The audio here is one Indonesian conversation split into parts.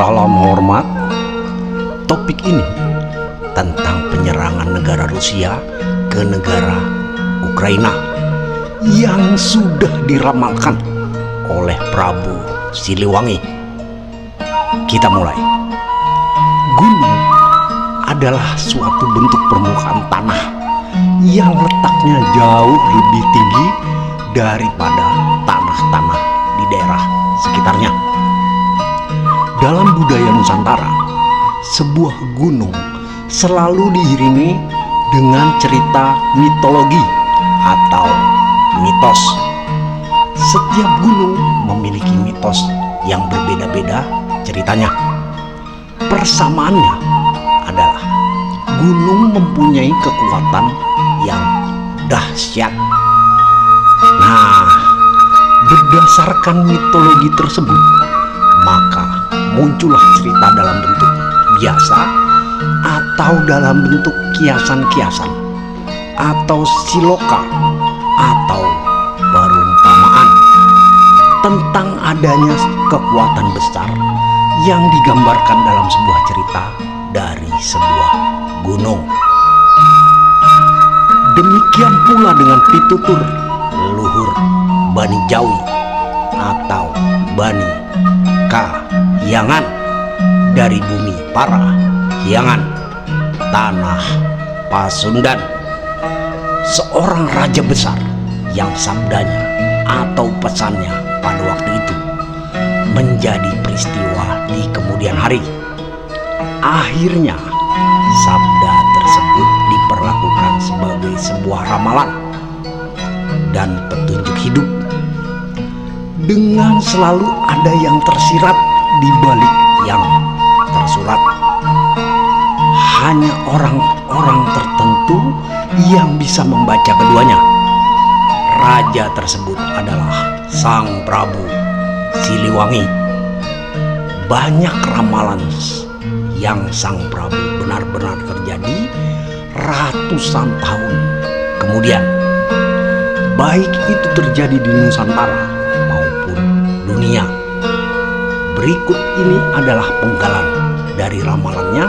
Salam hormat. Topik ini tentang penyerangan negara Rusia ke negara Ukraina yang sudah diramalkan oleh Prabu Siliwangi. Kita mulai. Gunung adalah suatu bentuk permukaan tanah yang letaknya jauh lebih tinggi daripada tanah-tanah di daerah sekitarnya. Dalam budaya Nusantara, sebuah gunung selalu diiringi dengan cerita mitologi atau mitos. Setiap gunung memiliki mitos yang berbeda-beda ceritanya. Persamaannya adalah gunung mempunyai kekuatan yang dahsyat. Nah, berdasarkan mitologi tersebut, maka muncullah cerita dalam bentuk biasa atau dalam bentuk kiasan-kiasan atau siloka atau perumpamaan tentang adanya kekuatan besar yang digambarkan dalam sebuah cerita dari sebuah gunung. Demikian pula dengan pitutur leluhur Bani Jawi atau Bani Kahyangan dari bumi para Hyangan, tanah Pasundan. Seorang raja besar yang sabdanya atau pesannya pada waktu itu menjadi peristiwa di kemudian hari. Akhirnya sabda tersebut diperlakukan sebagai sebuah ramalan dan petunjuk hidup, dengan selalu ada yang tersirat di balik yang tersurat. Hanya orang-orang tertentu yang bisa membaca keduanya. Raja tersebut adalah Sang Prabu Siliwangi. Banyak ramalan yang Sang Prabu benar-benar terjadi ratusan tahun kemudian, baik itu terjadi di Nusantara maupun dunia. Berikut ini adalah penggalan dari ramalannya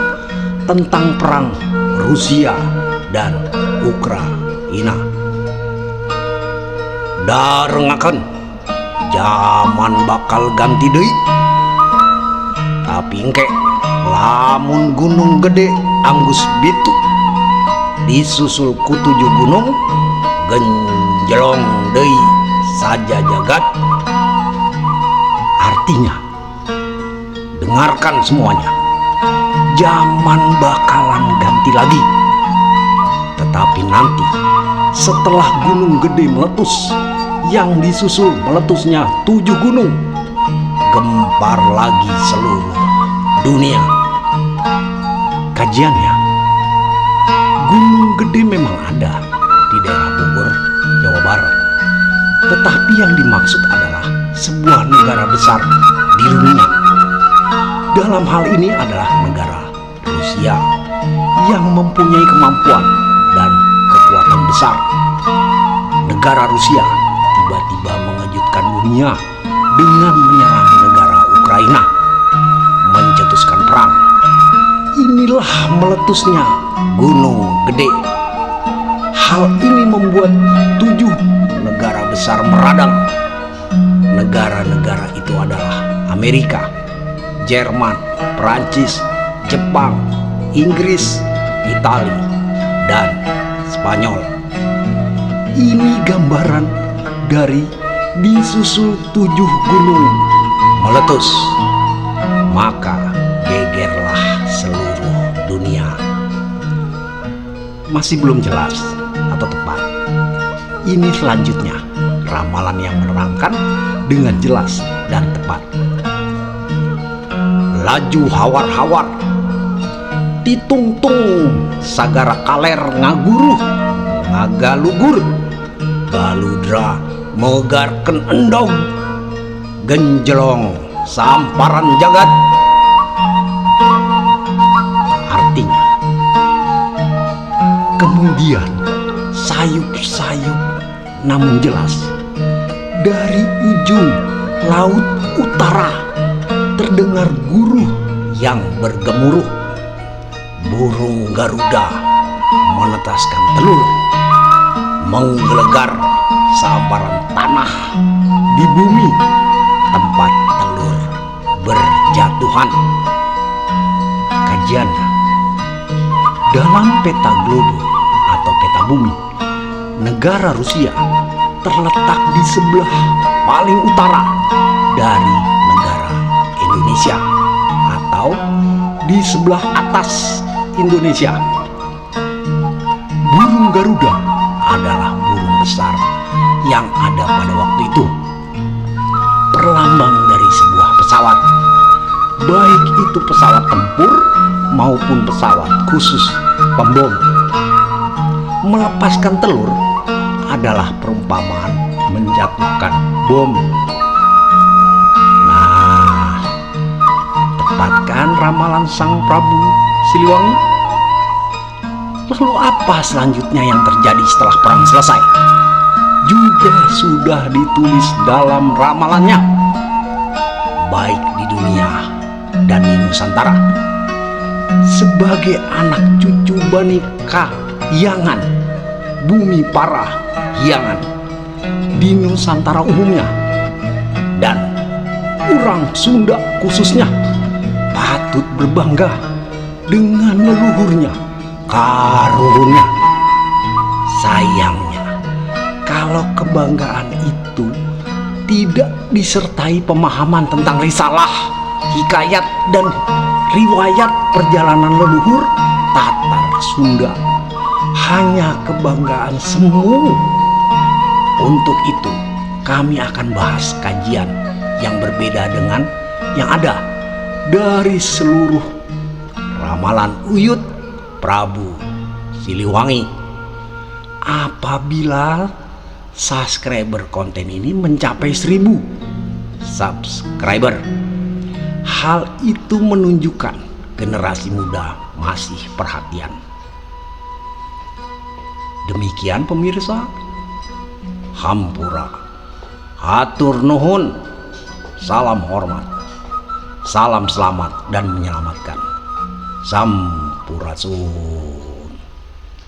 tentang perang Rusia dan Ukraina. Darengaken zaman bakal ganti deui, tapi engke lamun gunung gede anggus bitu disusul ku 7 gunung genjelong deui saja jagat. Artinya, dengarkan semuanya, zaman bakalan ganti lagi. Tetapi nanti setelah gunung gede meletus, yang disusul meletusnya 7 gunung, gempar lagi seluruh dunia. Kajiannya, gunung gede memang ada di daerah Bogor, Jawa Barat. Tetapi yang dimaksud adalah sebuah negara besar di dunia. Dalam hal ini adalah negara Rusia yang mempunyai kemampuan dan kekuatan besar. Negara Rusia tiba-tiba mengejutkan dunia dengan menyerang negara Ukraina, mencetuskan perang. Inilah meletusnya gunung gede. Hal ini membuat 7 negara besar meradang. Negara-negara itu adalah Amerika, Jerman, Perancis, Jepang, Inggris, Italia, dan Spanyol. Ini gambaran dari disusul 7 gunung meletus, maka gegerlah seluruh dunia. Masih belum jelas atau tepat. Ini selanjutnya ramalan yang menerangkan dengan jelas dan tepat. Laju hawar-hawar, ditungtung sagara kaler ngaguruh, ngagalugur, galudra megarken endog, genjelong samparan jagat. Artinya, kemudian sayup-sayup namun jelas dari ujung laut utara terdengar guruh yang bergemuruh. Burung Garuda menetaskan telur, menggelegar sambaran tanah di bumi tempat telur berjatuhan. Kajiannya, dalam peta globe atau peta bumi, negara Rusia terletak di sebelah paling utara dari negara Indonesia atau di sebelah atas Indonesia. Burung Garuda adalah burung besar yang ada pada waktu itu, perlambang dari sebuah pesawat, baik itu pesawat tempur maupun pesawat khusus pembom. Melepaskan telur adalah perumpamaan menjatuhkan bom. Nah, tepatkan ramalan Sang Prabu Siliwangi? Lalu apa selanjutnya yang terjadi setelah perang selesai? Juga sudah ditulis dalam ramalannya, baik di dunia dan di Nusantara. Sebagai anak cucu Bani Kahyangan, bumi para Hyangan di Nusantara umumnya dan orang Sunda khususnya patut berbangga dengan leluhurnya, karunnya. Sayangnya, kalau kebanggaan itu tidak disertai pemahaman tentang risalah, hikayat, dan riwayat perjalanan leluhur Tatar Sunda, hanya kebanggaan semu. Untuk itu, kami akan bahas kajian yang berbeda dengan yang ada dari seluruh ramalan Uyut Prabu Siliwangi. Apabila subscriber konten ini mencapai 1000 subscriber, hal itu menunjukkan generasi muda masih perhatian. Demikian pemirsa, hampura, hatur nuhun, salam hormat, salam selamat dan menyelamatkan. Sampurasun.